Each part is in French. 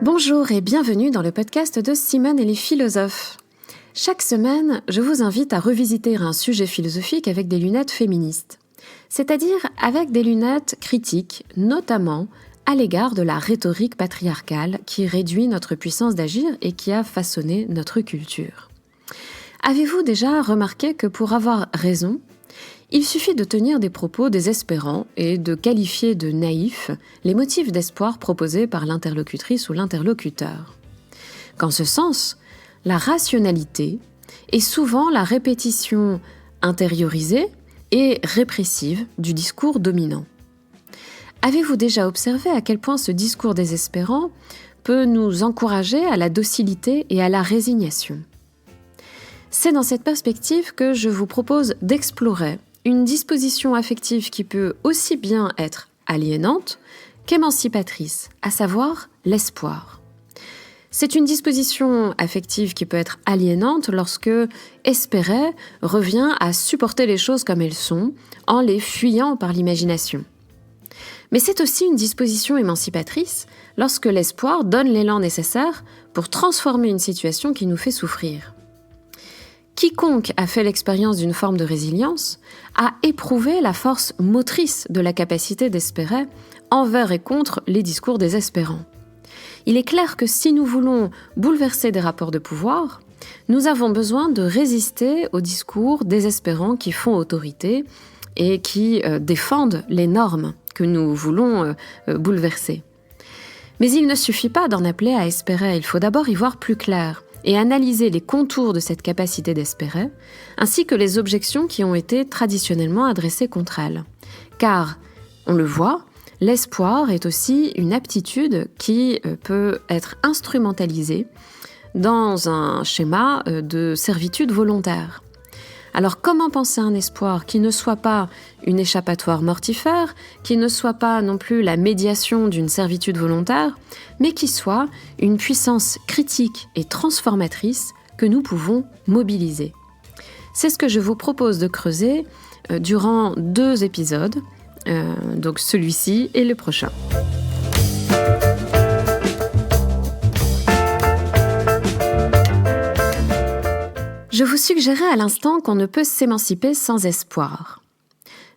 Bonjour et bienvenue dans le podcast de Simone et les philosophes. Chaque semaine, je vous invite à revisiter un sujet philosophique avec des lunettes féministes, c'est-à-dire avec des lunettes critiques, notamment à l'égard de la rhétorique patriarcale qui réduit notre puissance d'agir et qui a façonné notre culture. Avez-vous déjà remarqué que pour avoir raison, il suffit de tenir des propos désespérants et de qualifier de naïfs les motifs d'espoir proposés par l'interlocutrice ou l'interlocuteur. Qu'en ce sens, la rationalité est souvent la répétition intériorisée et répressive du discours dominant. Avez-vous déjà observé à quel point ce discours désespérant peut nous encourager à la docilité et à la résignation ? C'est dans cette perspective que je vous propose d'explorer une disposition affective qui peut aussi bien être aliénante qu'émancipatrice, à savoir l'espoir. C'est une disposition affective qui peut être aliénante lorsque espérer revient à supporter les choses comme elles sont en les fuyant par l'imagination. Mais c'est aussi une disposition émancipatrice lorsque l'espoir donne l'élan nécessaire pour transformer une situation qui nous fait souffrir. Quiconque a fait l'expérience d'une forme de résilience a éprouvé la force motrice de la capacité d'espérer envers et contre les discours désespérants. Il est clair que si nous voulons bouleverser des rapports de pouvoir, nous avons besoin de résister aux discours désespérants qui font autorité et qui défendent les normes que nous voulons bouleverser. Mais il ne suffit pas d'en appeler à espérer, il faut d'abord y voir plus clair et analyser les contours de cette capacité d'espérer, ainsi que les objections qui ont été traditionnellement adressées contre elle. Car, on le voit, l'espoir est aussi une aptitude qui peut être instrumentalisée dans un schéma de servitude volontaire. Alors comment penser un espoir qui ne soit pas une échappatoire mortifère, qui ne soit pas non plus la médiation d'une servitude volontaire, mais qui soit une puissance critique et transformatrice que nous pouvons mobiliser. C'est ce que je vous propose de creuser durant 2 épisodes, donc celui-ci et le prochain. Je vous suggérais à l'instant qu'on ne peut s'émanciper sans espoir,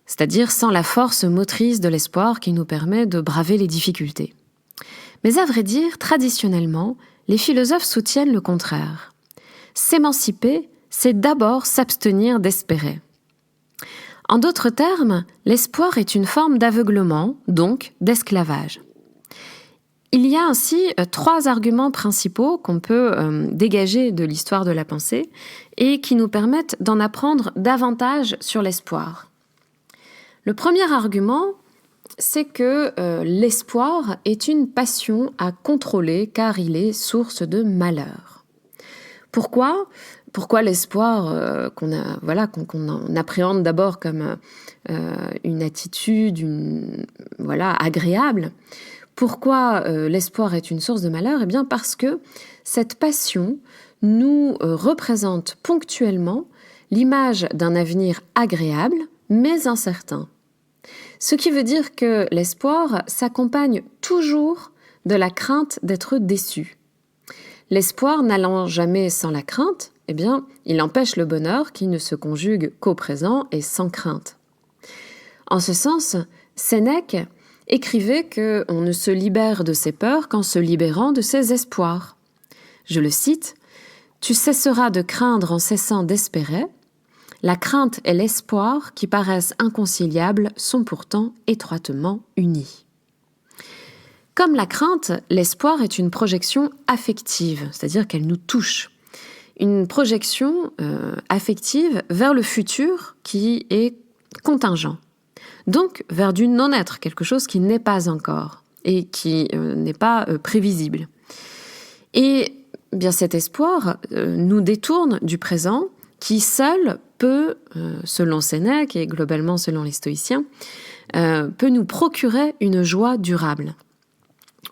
c'est-à-dire sans la force motrice de l'espoir qui nous permet de braver les difficultés. Mais à vrai dire, traditionnellement, les philosophes soutiennent le contraire. S'émanciper, c'est d'abord s'abstenir d'espérer. En d'autres termes, l'espoir est une forme d'aveuglement, donc d'esclavage. Il y a ainsi 3 arguments principaux qu'on peut dégager de l'histoire de la pensée et qui nous permettent d'en apprendre davantage sur l'espoir. Le premier argument, c'est que l'espoir est une passion à contrôler car il est source de malheur. Pourquoi l'espoir qu'on appréhende d'abord comme une attitude agréable? Pourquoi l'espoir est une source de malheur ? Eh bien parce que cette passion nous représente ponctuellement l'image d'un avenir agréable, mais incertain. Ce qui veut dire que l'espoir s'accompagne toujours de la crainte d'être déçu. L'espoir n'allant jamais sans la crainte, eh bien, il empêche le bonheur qui ne se conjugue qu'au présent et sans crainte. En ce sens, Sénèque écrivait qu'on ne se libère de ses peurs qu'en se libérant de ses espoirs. Je le cite, « Tu cesseras de craindre en cessant d'espérer. La crainte et l'espoir, qui paraissent inconciliables, sont pourtant étroitement unis. » Comme la crainte, l'espoir est une projection affective, c'est-à-dire qu'elle nous touche. Une projection affective vers le futur qui est contingent. Donc vers du non-être, quelque chose qui n'est pas encore et qui n'est pas prévisible. Et bien cet espoir nous détourne du présent qui seul peut, selon Sénèque et globalement selon les stoïciens, peut nous procurer une joie durable.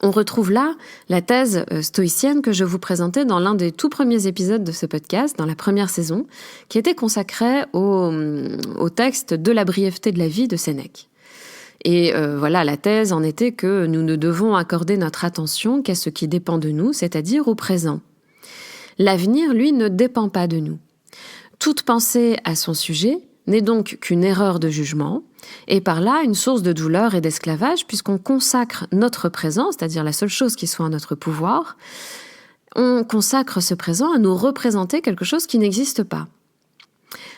On retrouve là la thèse stoïcienne que je vous présentais dans l'un des tout premiers épisodes de ce podcast, dans la première saison, qui était consacrée au texte de la brièveté de la vie de Sénèque. Et voilà, la thèse en était que nous ne devons accorder notre attention qu'à ce qui dépend de nous, c'est-à-dire au présent. L'avenir, lui, ne dépend pas de nous. Toute pensée à son sujet n'est donc qu'une erreur de jugement, et par là une source de douleur et d'esclavage, puisqu'on consacre notre présent, c'est-à-dire la seule chose qui soit en notre pouvoir, on consacre ce présent à nous représenter quelque chose qui n'existe pas.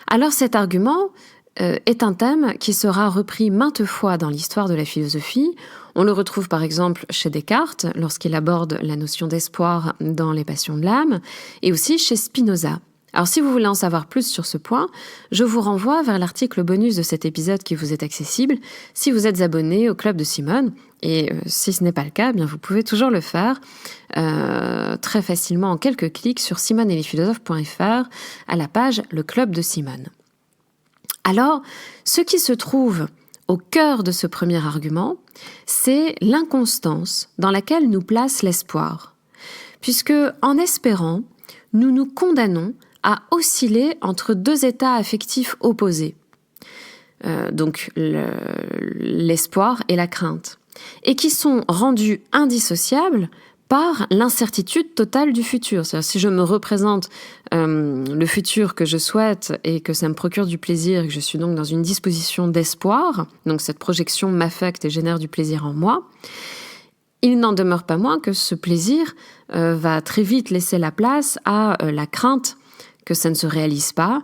Alors cet argument est un thème qui sera repris maintes fois dans l'histoire de la philosophie. On le retrouve par exemple chez Descartes, lorsqu'il aborde la notion d'espoir dans les passions de l'âme, et aussi chez Spinoza. Alors si vous voulez en savoir plus sur ce point, je vous renvoie vers l'article bonus de cet épisode qui vous est accessible si vous êtes abonné au Club de Simone. Et si ce n'est pas le cas, eh bien vous pouvez toujours le faire très facilement en quelques clics sur simoneetlesphilosophes.fr à la page Le Club de Simone. Alors, ce qui se trouve au cœur de ce premier argument, c'est l'inconstance dans laquelle nous place l'espoir. Puisque, en espérant, nous nous condamnons à osciller entre deux états affectifs opposés. Donc l'espoir et la crainte. Et qui sont rendus indissociables par l'incertitude totale du futur. C'est-à-dire, si je me représente le futur que je souhaite et que ça me procure du plaisir et que je suis donc dans une disposition d'espoir, donc cette projection m'affecte et génère du plaisir en moi, il n'en demeure pas moins que ce plaisir va très vite laisser la place à la crainte que ça ne se réalise pas,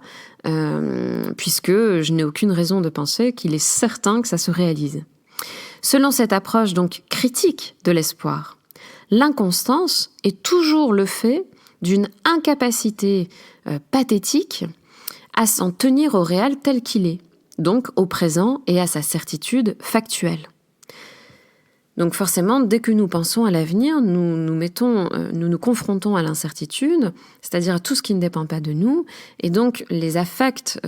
puisque je n'ai aucune raison de penser qu'il est certain que ça se réalise. Selon cette approche donc critique de l'espoir, l'inconstance est toujours le fait d'une incapacité pathétique à s'en tenir au réel tel qu'il est, donc au présent et à sa certitude factuelle. Donc forcément, dès que nous pensons à l'avenir, nous nous confrontons à l'incertitude, c'est-à-dire à tout ce qui ne dépend pas de nous, et donc les affects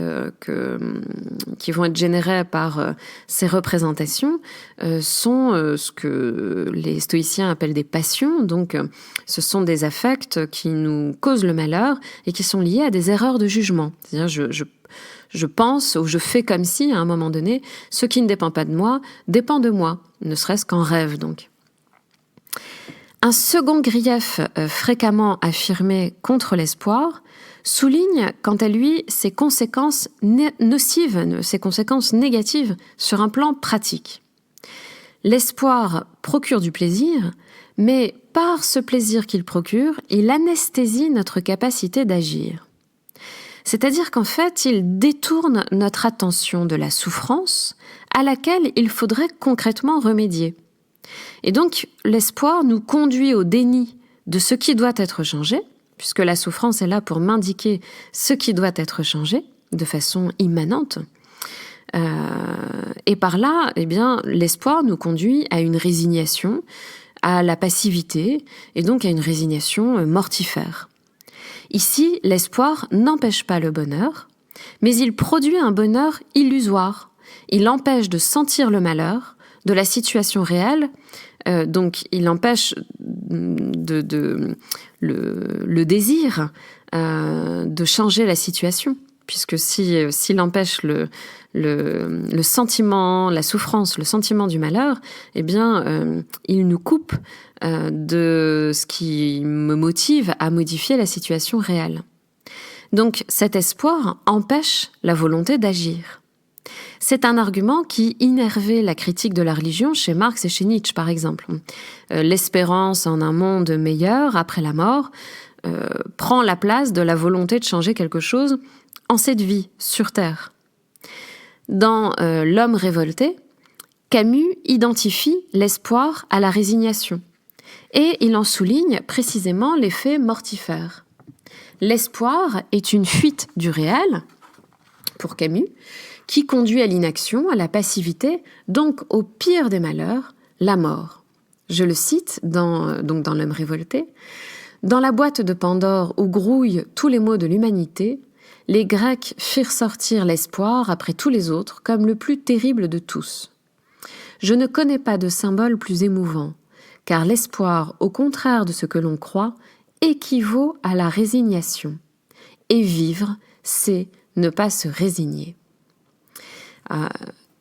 qui vont être générés par ces représentations sont ce que les stoïciens appellent des passions, donc ce sont des affects qui nous causent le malheur et qui sont liés à des erreurs de jugement. C'est-à-dire je pense ou je fais comme si, à un moment donné, ce qui ne dépend pas de moi dépend de moi, ne serait-ce qu'en rêve donc. Un second grief fréquemment affirmé contre l'espoir souligne quant à lui ses conséquences nocives, ses conséquences négatives sur un plan pratique. L'espoir procure du plaisir, mais par ce plaisir qu'il procure, il anesthésie notre capacité d'agir. C'est-à-dire qu'en fait, il détourne notre attention de la souffrance à laquelle il faudrait concrètement remédier. Et donc, l'espoir nous conduit au déni de ce qui doit être changé, puisque la souffrance est là pour m'indiquer ce qui doit être changé de façon immanente. Et par là, eh bien, l'espoir nous conduit à une résignation, à la passivité, et donc à une résignation mortifère. Ici, l'espoir n'empêche pas le bonheur, mais il produit un bonheur illusoire. Il empêche de sentir le malheur de la situation réelle, donc il empêche le désir de changer la situation, puisque s'il empêche le sentiment, la souffrance, le sentiment du malheur, eh bien, il nous coupe de ce qui me motive à modifier la situation réelle. Donc cet espoir empêche la volonté d'agir. C'est un argument qui innervait la critique de la religion chez Marx et chez Nietzsche, par exemple. L'espérance en un monde meilleur après la mort prend la place de la volonté de changer quelque chose en cette vie, sur Terre. Dans L'homme révolté, Camus identifie l'espoir à la résignation. Et il en souligne précisément l'effet mortifère. L'espoir est une fuite du réel, pour Camus, qui conduit à l'inaction, à la passivité, donc au pire des malheurs, la mort. Je le cite dans L'homme révolté. « Dans la boîte de Pandore où grouillent tous les maux de l'humanité, les Grecs firent sortir l'espoir après tous les autres comme le plus terrible de tous. Je ne connais pas de symbole plus émouvant, car l'espoir, au contraire de ce que l'on croit, équivaut à la résignation. Et vivre, c'est ne pas se résigner.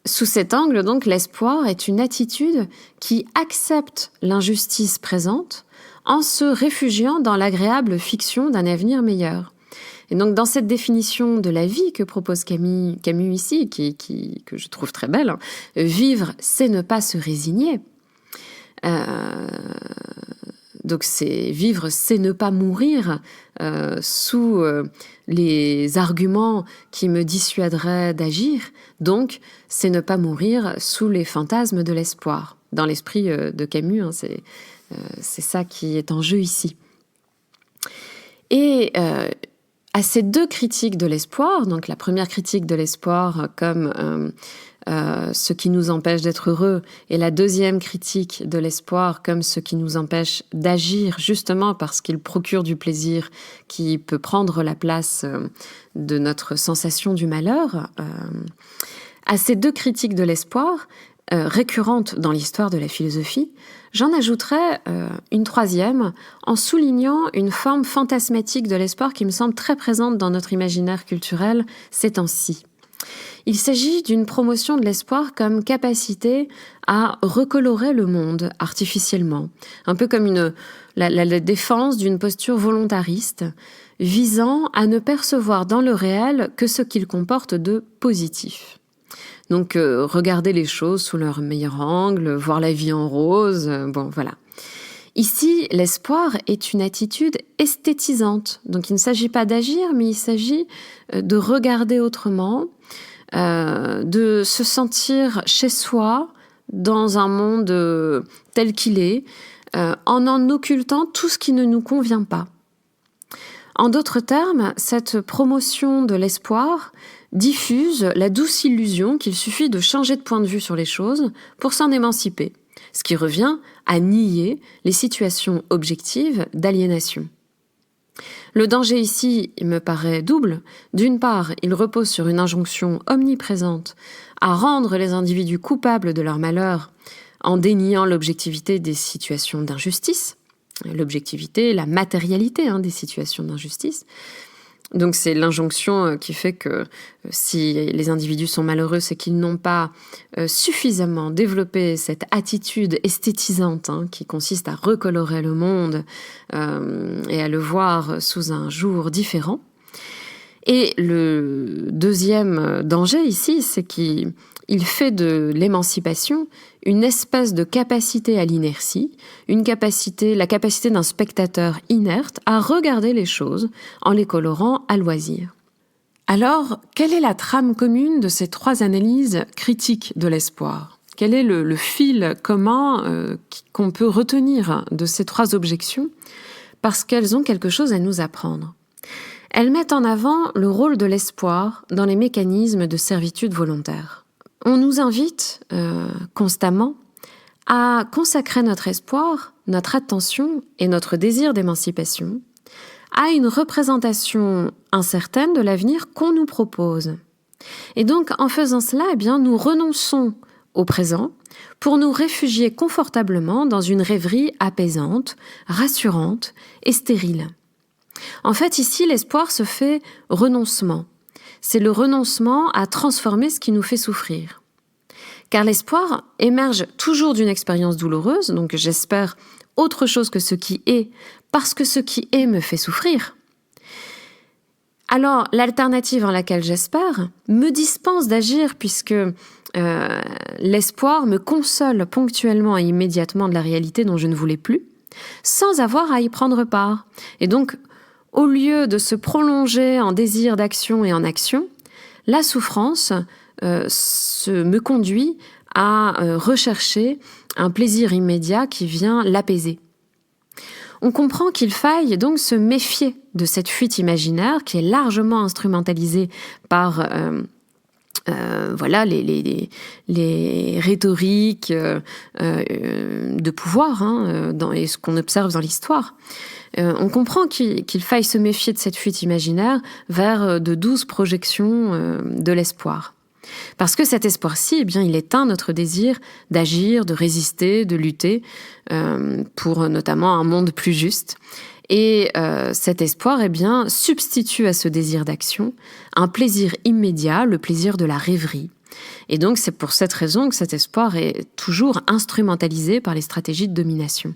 Sous cet angle, donc, l'espoir est une attitude qui accepte l'injustice présente en se réfugiant dans l'agréable fiction d'un avenir meilleur. Et donc, dans cette définition de la vie que propose Camus ici, que je trouve très belle, vivre, c'est ne pas se résigner. Donc, vivre, c'est ne pas mourir sous les arguments qui me dissuaderaient d'agir. Donc, c'est ne pas mourir sous les fantasmes de l'espoir. Dans l'esprit de Camus, c'est ça qui est en jeu ici. Et à ces deux critiques de l'espoir, donc la première critique de l'espoir comme ce qui nous empêche d'être heureux, et la deuxième critique de l'espoir comme ce qui nous empêche d'agir, justement parce qu'il procure du plaisir qui peut prendre la place de notre sensation du malheur, à ces deux critiques de l'espoir, récurrentes dans l'histoire de la philosophie, j'en ajouterai une troisième en soulignant une forme fantasmatique de l'espoir qui me semble très présente dans notre imaginaire culturel ces temps-ci. Il s'agit d'une promotion de l'espoir comme capacité à recolorer le monde artificiellement, un peu comme la défense d'une posture volontariste visant à ne percevoir dans le réel que ce qu'il comporte de positif. Donc, regarder les choses sous leur meilleur angle, voir la vie en rose, bon, voilà. Ici, l'espoir est une attitude esthétisante. Donc, il ne s'agit pas d'agir, mais il s'agit de regarder autrement, de se sentir chez soi, dans un monde tel qu'il est, en occultant tout ce qui ne nous convient pas. En d'autres termes, cette promotion de l'espoir diffuse la douce illusion qu'il suffit de changer de point de vue sur les choses pour s'en émanciper, ce qui revient à nier les situations objectives d'aliénation. Le danger ici, il me paraît double. D'une part, il repose sur une injonction omniprésente à rendre les individus coupables de leur malheur en déniant l'objectivité des situations d'injustice, l'objectivité, la matérialité des situations d'injustice. Donc c'est l'injonction qui fait que si les individus sont malheureux, c'est qu'ils n'ont pas suffisamment développé cette attitude esthétisante qui consiste à recolorer le monde et à le voir sous un jour différent. Et le deuxième danger ici, c'est qu'il fait de l'émancipation une espèce de capacité à l'inertie, la capacité d'un spectateur inerte à regarder les choses en les colorant à loisir. Alors, quelle est la trame commune de ces trois analyses critiques de l'espoir ? Quel est le fil commun qu'on peut retenir de ces trois objections ? Parce qu'elles ont quelque chose à nous apprendre. Elles mettent en avant le rôle de l'espoir dans les mécanismes de servitude volontaire. On nous invite constamment à consacrer notre espoir, notre attention et notre désir d'émancipation à une représentation incertaine de l'avenir qu'on nous propose. Et donc, en faisant cela, nous renonçons au présent pour nous réfugier confortablement dans une rêverie apaisante, rassurante et stérile. En fait, ici, l'espoir se fait renoncement. C'est le renoncement à transformer ce qui nous fait souffrir. Car l'espoir émerge toujours d'une expérience douloureuse, donc j'espère autre chose que ce qui est, parce que ce qui est me fait souffrir. Alors, l'alternative en laquelle j'espère me dispense d'agir puisque l'espoir me console ponctuellement et immédiatement de la réalité dont je ne voulais plus, sans avoir à y prendre part. Et donc, au lieu de se prolonger en désir d'action et en action, la souffrance me conduit à rechercher un plaisir immédiat qui vient l'apaiser. On comprend qu'il faille donc se méfier de cette fuite imaginaire qui est largement instrumentalisée par les rhétoriques de pouvoir et ce qu'on observe dans l'histoire. On comprend qu'il faille se méfier de cette fuite imaginaire vers de douces projections de l'espoir. Parce que cet espoir-ci, il éteint notre désir d'agir, de résister, de lutter pour notamment un monde plus juste. Et cet espoir, substitue à ce désir d'action un plaisir immédiat, le plaisir de la rêverie. Et donc, c'est pour cette raison que cet espoir est toujours instrumentalisé par les stratégies de domination.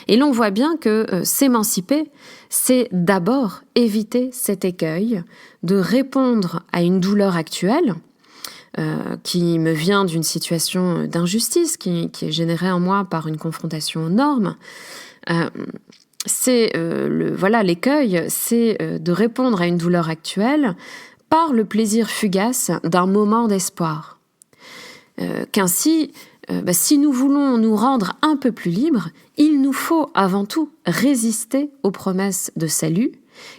Et l'on voit bien que s'émanciper, c'est d'abord éviter cet écueil de répondre à une douleur actuelle qui me vient d'une situation d'injustice, qui est générée en moi par une confrontation aux normes. L'écueil, c'est de répondre à une douleur actuelle par le plaisir fugace d'un moment d'espoir. Qu'ainsi, si nous voulons nous rendre un peu plus libres, il nous faut avant tout résister aux promesses de salut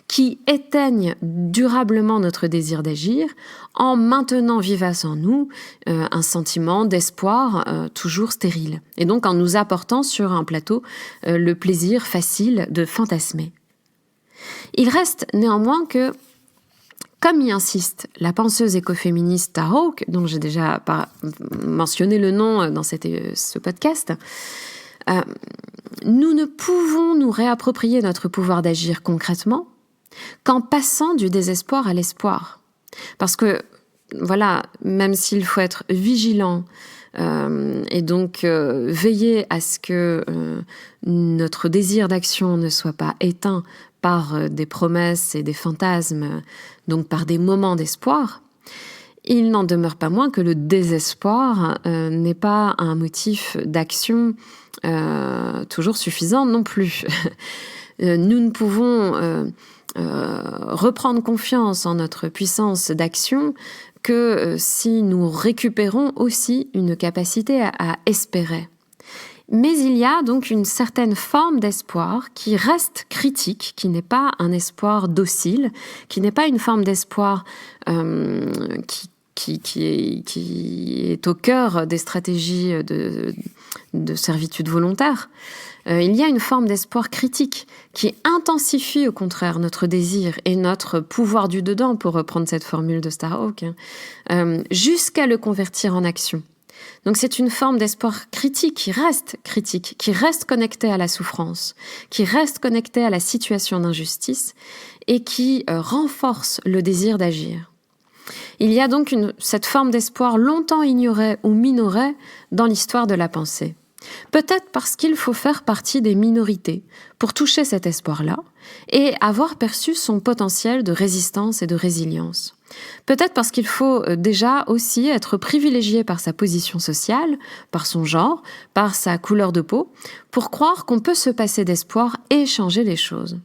qui éteignent durablement notre désir d'agir en maintenant vivace en nous un sentiment d'espoir toujours stérile, et donc en nous apportant sur un plateau le plaisir facile de fantasmer. Il reste néanmoins que, comme y insiste la penseuse écoféministe Tara Hawke, dont j'ai déjà mentionné le nom dans ce podcast, nous ne pouvons nous réapproprier notre pouvoir d'agir concrètement qu'en passant du désespoir à l'espoir. Parce que, même s'il faut être vigilant et donc veiller à ce que notre désir d'action ne soit pas éteint par des promesses et des fantasmes, donc par des moments d'espoir, il n'en demeure pas moins que le désespoir n'est pas un motif d'action toujours suffisant non plus. Nous ne pouvons reprendre confiance en notre puissance d'action que si nous récupérons aussi une capacité à espérer. Mais il y a donc une certaine forme d'espoir qui reste critique, qui n'est pas un espoir docile, qui n'est pas une forme d'espoir qui est au cœur des stratégies de servitude volontaire. Il y a une forme d'espoir critique qui intensifie au contraire notre désir et notre pouvoir du dedans, pour reprendre cette formule de Tara Hawke, jusqu'à le convertir en action. Donc c'est une forme d'espoir critique, qui reste connectée à la souffrance, qui reste connectée à la situation d'injustice et qui renforce le désir d'agir. Il y a donc cette forme d'espoir longtemps ignorée ou minorée dans l'histoire de la pensée. Peut-être parce qu'il faut faire partie des minorités pour toucher cet espoir-là et avoir perçu son potentiel de résistance et de résilience. Peut-être parce qu'il faut déjà aussi être privilégié par sa position sociale, par son genre, par sa couleur de peau, pour croire qu'on peut se passer d'espoir et changer les choses.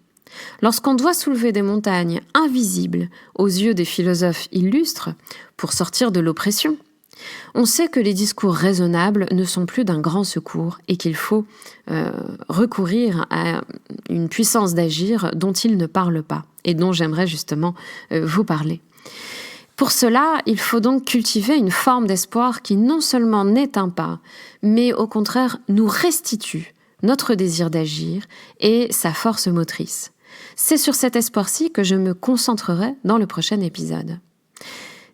Lorsqu'on doit soulever des montagnes invisibles aux yeux des philosophes illustres pour sortir de l'oppression, on sait que les discours raisonnables ne sont plus d'un grand secours et qu'il faut recourir à une puissance d'agir dont ils ne parlent pas et dont j'aimerais justement vous parler. Pour cela, il faut donc cultiver une forme d'espoir qui non seulement n'éteint pas, mais au contraire nous restitue notre désir d'agir et sa force motrice. C'est sur cet espoir-ci que je me concentrerai dans le prochain épisode.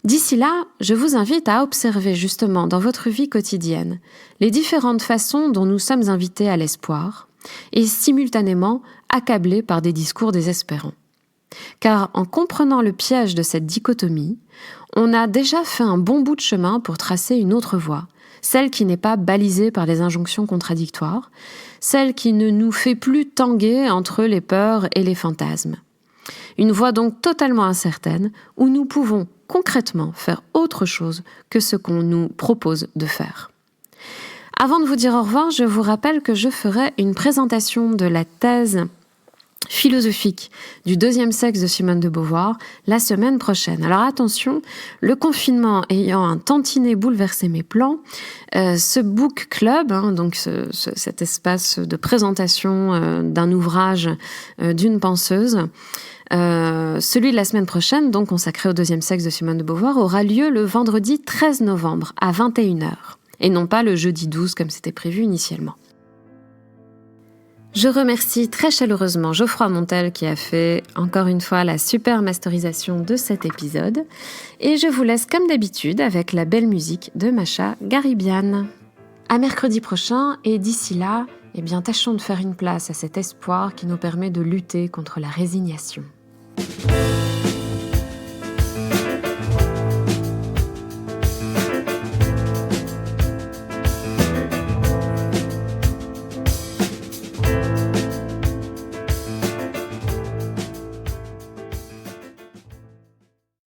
D'ici là, je vous invite à observer justement dans votre vie quotidienne les différentes façons dont nous sommes invités à l'espoir et simultanément accablés par des discours désespérants. Car en comprenant le piège de cette dichotomie, on a déjà fait un bon bout de chemin pour tracer une autre voie, celle qui n'est pas balisée par les injonctions contradictoires, celle qui ne nous fait plus tanguer entre les peurs et les fantasmes. Une voie donc totalement incertaine où nous pouvons concrètement faire autre chose que ce qu'on nous propose de faire. Avant de vous dire au revoir, je vous rappelle que je ferai une présentation de la thèse philosophique du deuxième sexe de Simone de Beauvoir la semaine prochaine. Alors attention, le confinement ayant un tantinet bouleversé mes plans, ce book club, donc cet espace de présentation d'un ouvrage d'une penseuse, celui de la semaine prochaine, donc consacré au deuxième sexe de Simone de Beauvoir, aura lieu le vendredi 13 novembre à 21h et non pas le jeudi 12 comme c'était prévu initialement. Je remercie très chaleureusement Geoffroy Montel qui a fait encore une fois la super masterisation de cet épisode. Et je vous laisse comme d'habitude avec la belle musique de Macha Garibian. À mercredi prochain et d'ici là, tâchons de faire une place à cet espoir qui nous permet de lutter contre la résignation.